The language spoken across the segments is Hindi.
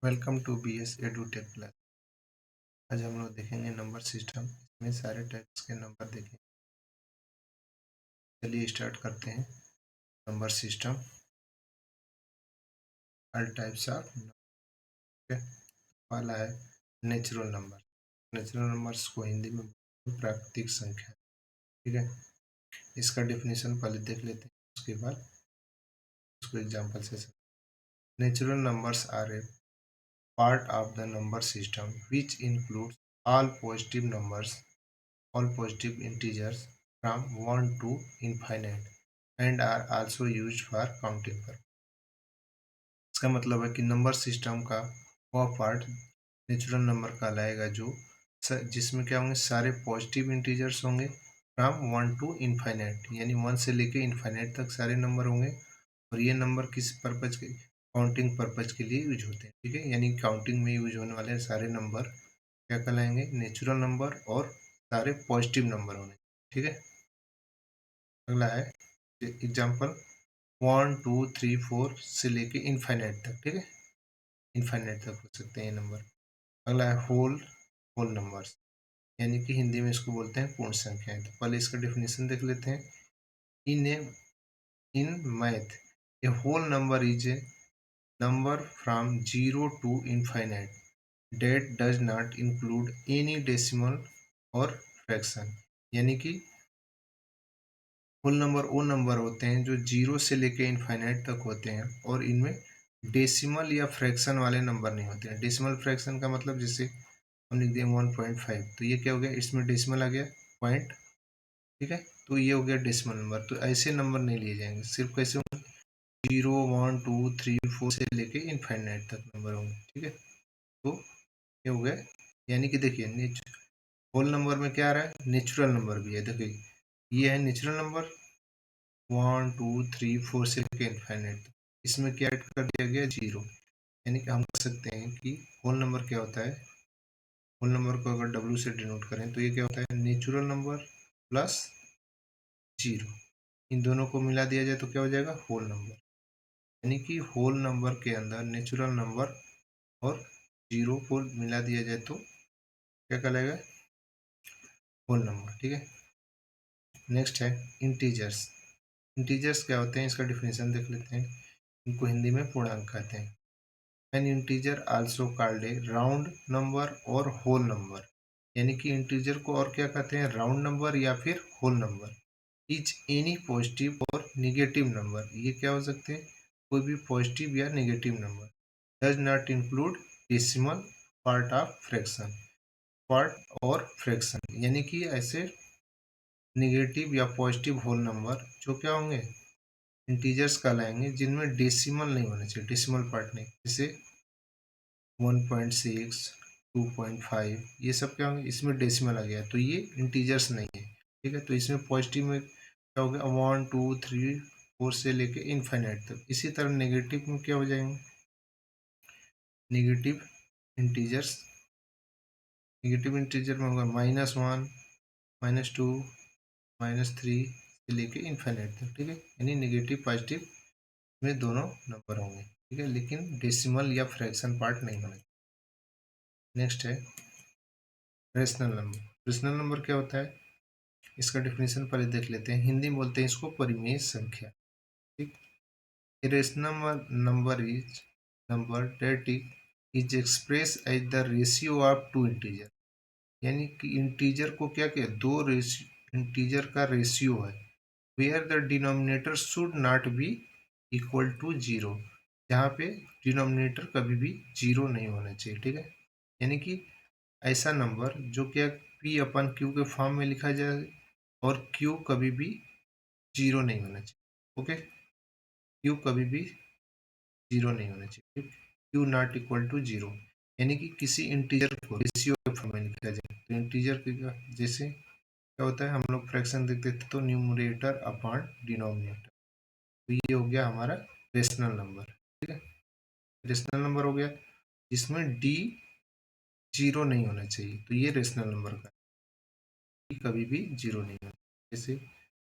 Welcome to BS edutech class. आज हम लोग देखेंगे नंबर सिस्टम। इसमें सारे टाइप्स के नंबर देखेंगे। चलिए स्टार्ट करते हैं। Number system, all types of number. पहला है नेचुरल नंबर। नेचुरल नंबर्स को हिंदी में प्राकृतिक संख्या, ठीक है। इसका डेफिनेशन पहले देख लेते हैं, उसके बाद उसको एग्जाम्पल से natural numbers are a part of the number system which includes all positive numbers, all positive integers from 1 to infinite and are also used for counting purpose। इसका मतलब है कि नंबर सिस्टम का वह पार्ट नेचुरल नंबर कहलाएगा जो जिसमें क्या होंगे, सारे पॉजिटिव इंटीजर्स होंगे फ्रॉम 1 टू इनफाइनाइट, यानी 1 से लेके इनफाइनाइट तक सारे नंबर होंगे। और ये नंबर किस पर्पज के, काउंटिंग पर्पज के लिए यूज होते हैं, ठीक है। यानी काउंटिंग में यूज होने वाले सारे नंबर क्या कहलाएंगे, नेचुरल नंबर, और सारे पॉजिटिव नंबर होंगे, ठीक है। अगला है एग्जाम्पल 1 2 3 4 से लेके इनफाइनाइट तक, ठीक है। इनफाइनाइट तक हो सकते हैं ये नंबर। अगला है होल होल नंबर्स, यानी कि हिंदी में इसको बोलते हैं पूर्ण संख्याएं। तो पहले इसका डेफिनेशन देख लेते हैं। In a in math a whole number is a number from 0 to infinite that does not include any decimal और फ्रैक्शन। यानी कि होल नंबर वो नंबर होते हैं जो 0 से लेके इनफाइनाइट तक होते हैं, और इनमें डेसिमल या फ्रैक्शन वाले नंबर नहीं होते हैं। डेसिमल फ्रैक्शन का मतलब जैसे हम लिख दिए 1.5, तो ये क्या हो गया, इसमें डेसिमल आ गया पॉइंट, ठीक है। तो ये हो गया डेसिमल नंबर। तो ऐसे नंबर नहीं लिए जाएंगे, सिर्फ कैसे होंगे, 0 1 2 3 4 से लेके इनफाइनाइट तक नंबर होंगे, ठीक है। तो ये हो गया, यानी कि देखिए होल नंबर में क्या आ रहा है, नेचुरल नंबर भी है। देखिए ये है नेचुरल नंबर 1 2 3 4 से लेके इनफाइनाइट, इसमें क्या ऐड कर दिया गया, 0। यानी कि हम कह सकते हैं कि होल नंबर क्या होता है, होल नंबर को अगर W से डिनोट करें तो ये क्या होता है, नेचुरल नंबर प्लस 0। इन दोनों को मिला दिया जाए तो क्या हो जाएगा, होल नंबर। यानी कि होल नंबर के अंदर नेचुरल नंबर और 0 को मिला दिया जाए तो क्या कहलाएगा, होल नंबर, ठीक है। नेक्स्ट है इंटीजर्स। इंटीजर्स क्या होते हैं, इसका डिफिनेशन देख लेते हैं। इनको हिंदी में पूर्णांक कहते हैं। N integer also called A round number और होल नंबर। यानी कि इंटीजर को और क्या कहते हैं, राउंड नंबर या फिर whole number. Is any positive और निगेटिव नंबर, ये क्या हो सकते हैं, कोई भी पॉजिटिव या negative number. Does not include decimal part of fraction, part और फ्रैक्शन, यानी कि ऐसे निगेटिव या पॉजिटिव होल नंबर जो क्या होंगे, इंटीजर्स कहलाएंगे, जिनमें डेसिमल नहीं होने चाहिए, डेसिमल पार्ट नहीं। जैसे 1.6 2.5 ये सब क्या होंगे, इसमें डेसिमल आ गया तो ये इंटीजर्स नहीं है, ठीक है। तो इसमें पॉजिटिव में क्या हो गया, 1 2 3 4 से लेके इनफाइनाइट तक। इसी तरह नेगेटिव में क्या हो जाएंगे, नेगेटिव इंटीजर्स, नेगेटिव इंटीजर में होगा -1 -2 -3 से लेके इनफाइनाइट तक, ठीक है। यानी नेगेटिव पॉजिटिव में दोनों नंबर होंगे, ठीक है, लेकिन डेसिमल या फ्रैक्शन पार्ट नहीं होने। नेक्स्ट है रेशनल नंबर। रेशनल नंबर क्या होता है, इसका डेफिनेशन पहले देख लेते हैं। हिंदी में बोलते हैं इसको परिमेय संख्या, ठीक। Rational number is number that is express as the ratio of two integer. यानी कि इंटीजर को क्या किया, दो इंटीजर का रेशियो है, where the denominator should not be equal to 0, जहाँ पे डिनोमिनेटर कभी भी 0 नहीं होना चाहिए, ठीक है। यानी कि ऐसा नंबर जो क्या P अपन Q के फॉर्म में लिखा जाए, और Q कभी भी 0 नहीं होना चाहिए, ओके। Q कभी भी 0 नहीं होना चाहिए, Q नॉट इक्वल टू 0। यानी कि किसी इंटीजर को रेशियो के फॉर्म में लिखा जाए, तो इंटीजर जैसे क्या होता है, हम लोग फ्रैक्शन देखते थे तो न्यूमरेटर अपॉन डिनोमिनेटर। तो ये हो गया हमारा रेशनल नंबर, ठीक है। रेशनल नंबर हो गया जिसमें D 0 नहीं होना चाहिए, तो ये रेशनल नंबर का D कभी भी 0 नहीं होना, जैसे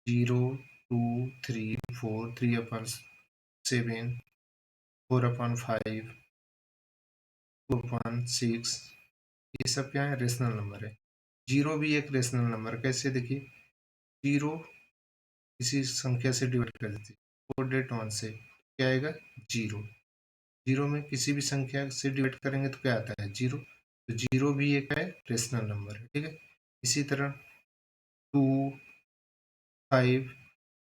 0 2 3 4 3/7 4/5 2/6, ये सब क्या है, रेशनल नंबर है। जीरो भी एक रेशनल नंबर, कैसे देखिए, जीरो किसी संख्या से डिवाइड कर देते, 4/1 से क्या आएगा, जीरो। जीरो में किसी भी संख्या से डिवाइड करेंगे तो क्या आता है, जीरो। तो जीरो भी एक है रेशनल नंबर है, ठीक है। इसी तरह 2, 5,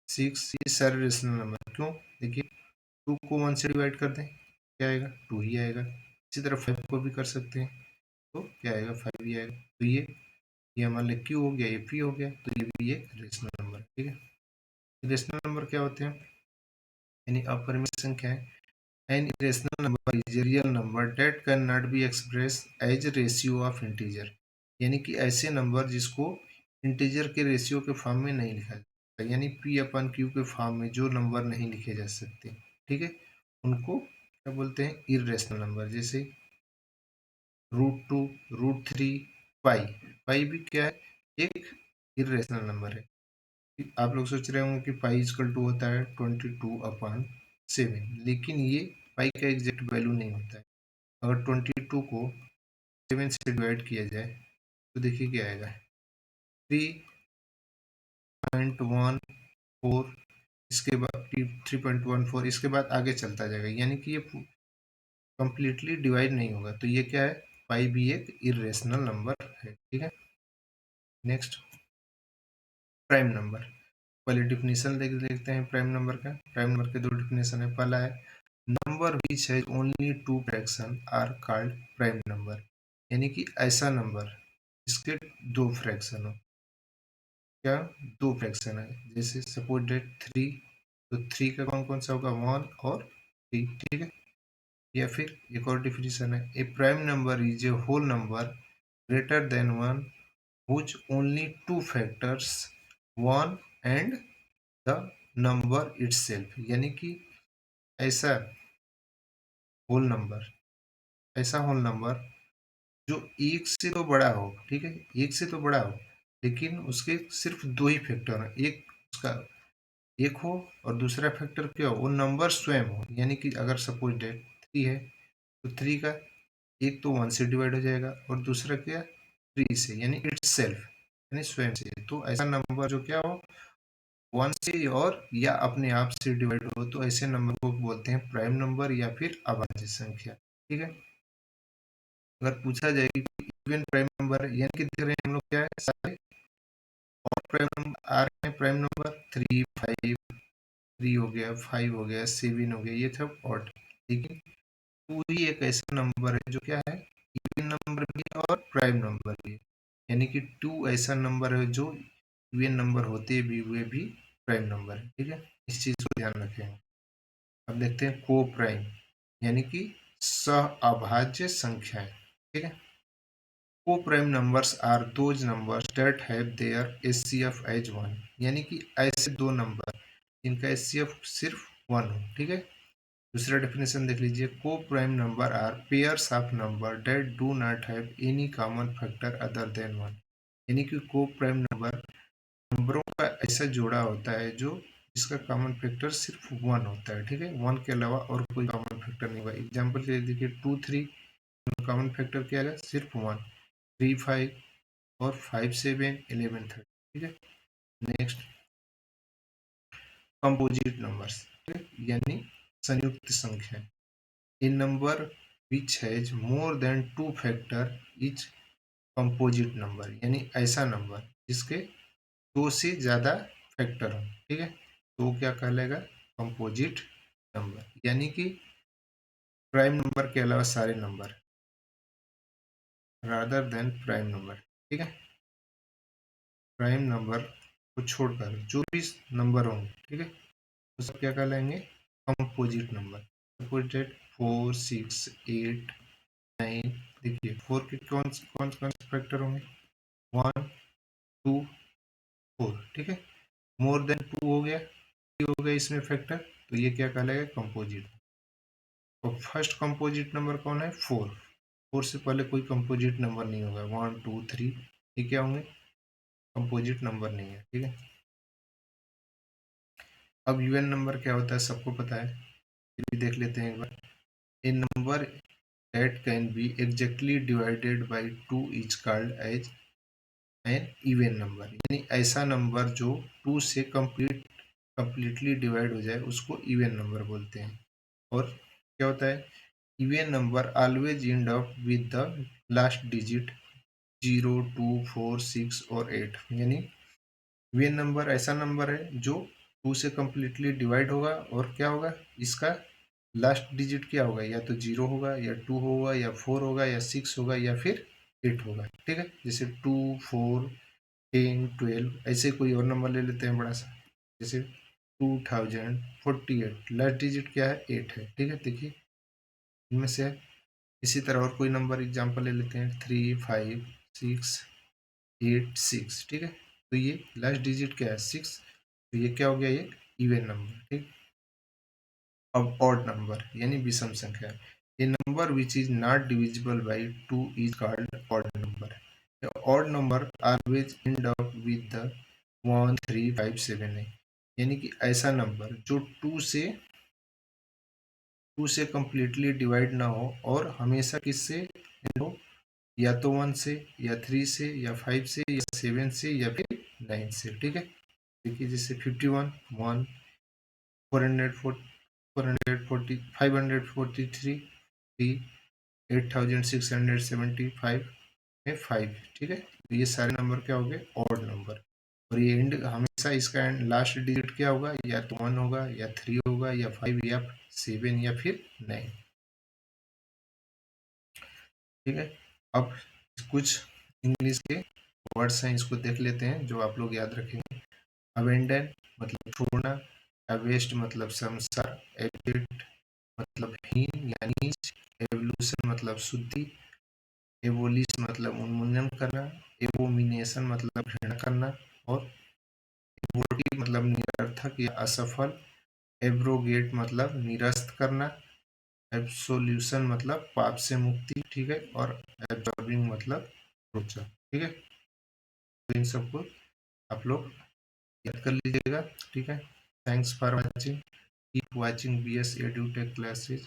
6 ये सारे रेशनल नंबर, क्यों, देखिए 2 को 1 से डिवाइड कर दें क्या आएगा, 2 ही आएगा। इसी तरह 5 को भी कर सकते हैं तो क्या आएगा, 5 ही आएगा। तो ये मान लें क्यू हो गया, ये पी हो गया, तो ये भी एक रेशनल नंबर है, ठीक है। रेशनल नंबर क्या होते हैं, यानी अपरिमेय संख्या है। An irrational number is a real number that can not be express as ratio of integer, यानी कि ऐसे नंबर जिसको इंटीजर के रेशियो के फॉर्म में नहीं लिखा जाता, यानी पी अपन क्यू के फॉर्म में जो नंबर नहीं लिखे जा सकते, ठीक है, उनको क्या बोलते हैं, इरेशनल नंबर। जैसे √2, √3, पाई। पाई भी क्या है, एक इरेशनल नंबर है। आप लोग सोच रहे होंगे कि पाई इक्वल टू होता है 22/7, लेकिन ये पाई का एग्जैक्ट वैल्यू नहीं होता है। अगर 22 को 7 से डिवाइड किया जाए तो देखिए क्या आएगा, 3.14, इसके बाद 3.14, इसके बाद आगे चलता जाएगा, यानी कि ये कंप्लीटली डिवाइड नहीं होगा। तो ये क्या है, पाई भी एक इरेशनल नंबर है, ठीक है। Next, prime number. पहले डिफिनेशन देख लेते हैं प्राइम नंबर का। प्राइम नंबर के दो डिफिनेशन है। पहला है number which has only two fraction are called prime number, यानी कि ऐसा नंबर जिसके दो फ्रैक्शन हो। क्या, दो फ्रैक्शन है, जैसे सपोज डेट 3, तो 3 का कौन कौन सा होगा, 1 और 3, ठीक है। या फिर एक और डिफिनेशन है, a prime number is a whole number greater than 1 which only two factors 1 and the number itself, यानी कि ऐसा होल नंबर, ऐसा होल नंबर जो एक से तो बड़ा हो, ठीक है, एक से तो बड़ा हो, लेकिन उसके सिर्फ दो ही फैक्टर हो, एक उसका एक हो और दूसरा फैक्टर क्या हो, वो नंबर स्वयं हो। यानी कि अगर सपोज डेट 3 है तो 3 का एक तो 1 से डिवाइड हो जाएगा और दूसरा क्या, 3 से, यानी इट्स सेल्फ, यानी स्वयं से। तो ऐसा नंबर जो क्या हो, 1 से और या अपने आप से डिवाइड हो, तो ऐसे नंबर को बोलते हैं प्राइम नंबर या फिर अभाज्य संख्या, ठीक है। अगर पूछा जाए कि इवन प्राइम नंबर, यानी कि देख रहे हैं हम लोग क्या है, सारे और प्राइम नंबर आ रहे हैं, प्राइम नंबर 3, 5, 3 हो गया, 5 हो गया, 7 हो गया, ये सब ऑड। लेकिन 2 ही एक ऐसा नंबर है जो क्या है, इवन नंबर भी है और प्राइम नंबर भी है, यानी कि 2 ऐसा नंबर है जो इवन नंबर होते भी हुए भी प्राइम नंबर है, ठीक है। इस चीज को ध्यान रखें। अब देखते हैं को प्राइम, यानी कि सह अभाज्य संख्याएं, ठीक है। Co prime numbers are those numbers that have their HCF as 1, यानी कि ऐसे दो नंबर जिनका एचसीएफ सिर्फ 1 हो, ठीक है। दूसरा डेफिनेशन देख लीजिए, co prime number are pairs of number that do not have any common factor other than 1, यानी कि को प्राइम नंबर नंबरों का ऐसा जोड़ा होता है जो जिसका कॉमन फैक्टर सिर्फ 1 होता है, ठीक है। 1 के अलावा और कोई कॉमन फैक्टर नहीं होगा। एग्जाम्पल के लिए देखिए 2, 3, कॉमन फैक्टर क्या है, सिर्फ 1, 3, 5 और 5, 7, 11, 30, ठीक है। नेक्स्ट, कंपोजिट नंबर्स, यानी संयुक्त संख्या। A number which has more than two factor is composite number, यानी ऐसा नंबर जिसके दो से ज्यादा फैक्टर हो, ठीक है, तो क्या कहलाएगा, कंपोजिट नंबर। यानी कि प्राइम नंबर के अलावा सारे number rather than prime number, ठीक है। प्राइम नंबर को छोड़कर जो भी नंबर होंगे, ठीक है, वो सब क्या कहलाएंगे, कंपोजिट नंबर। सपोज डेट 4, 6, 8, 9, देखिए 4 के कौन कौन कौन से फैक्टर होंगे, 1, 2, 4, ठीक है। मोर देन 2 हो गया, 3 हो गया इसमें फैक्टर, तो ये क्या कहलाएगा, कंपोजिट। तो फर्स्ट कंपोजिट नंबर कौन है, 4। 4 से पहले कोई कंपोजिट नंबर नहीं होगा, 1, 2, 3, ये क्या होंगे, कंपोजिट नंबर नहीं है, ठीक है। अब यूएन नंबर क्या होता है सबको पता है, फिर भी देख लेते हैं एक बार। ए number that can be exactly divided by 2 is called as an even number। यानी ऐसा नंबर जो 2 से कंप्लीटली डिवाइड हो जाए उसको इवन नंबर बोलते हैं। और क्या होता है, even number always end up with the last digit 0, 2, 4, 6 और 8। यानी इवन नंबर ऐसा नंबर है जो 2 से कंप्लीटली डिवाइड होगा और क्या होगा, इसका लास्ट डिजिट क्या होगा, या तो 0 होगा या 2 होगा या 4 होगा या 6 होगा या फिर 8 होगा। ठीक है, जैसे 2, 4, 10, 12 ऐसे कोई और नंबर ले लेते हैं बड़ा सा, जैसे 2048, लास्ट डिजिट क्या है, 8 है। ठीक है, देखिए इनमें से है। इसी तरह और कोई नंबर एग्जांपल ले लेते हैं, 3, 5, 6, 8, 6। ठीक है, तो ये लास्ट डिजिट क्या है, 6। तो ये क्या हो गया, ये इवन नंबर। ठीक, अब ऑड नंबर यानी विषम संख्या, a number which is not divisible by 2 is called odd number. Odd number always end up with the 1, 3, 5, 7 है। यानी कि ऐसा नंबर जो 2 से कंप्लीटली डिवाइड ना हो और हमेशा किससे end हो, या तो 1 से या 3 से या 5 से या 7 से या फिर 9 से। ठीक है, देखिए जैसे 51, 1, 440, 440, 543, 3, 8675 में 5। ठीक है, तो ये सारे नंबर क्या हो गए, ऑड नंबर। और ये एंड हमेशा इसका एंड लास्ट डिजिट क्या होगा, या तो 1 होगा या 3 होगा या 5 या 7 या फिर 9। ठीक है, अब कुछ इंग्लिश के वर्ड्स हैं, इसको देख लेते हैं जो आप लोग याद रखेंगे। अबेंडन मतलब छोड़ना, अवेस्ट मतलब संसार, एबिट मतलब हीन या नीच, एवोल्यूशन मतलब शुद्धि, एवोलिश मतलब उन्मूलन करना, एवोमिनेशन मतलब घृणा करना, और एबोर्टिव मतलब निरर्थक या असफल, एब्रोगेट मतलब निरस्त करना, एब्सोल्यूशन मतलब पाप से मुक्ति। ठीक है, और एब्जॉर्बिंग मतलब रोचक। ठीक है, तो इन सबको आप लोग याद कर लीजिएगा। ठीक है, thanks for watching, keep watching BS EduTech classes,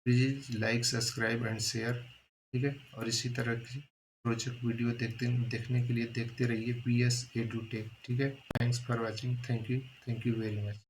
please like, subscribe and share. ठीक है, और इसी तरह की प्रोजेक्ट वीडियो देखने के लिए देखते रहिए BS EduTech। ठीक है, thanks for watching, thank you very much.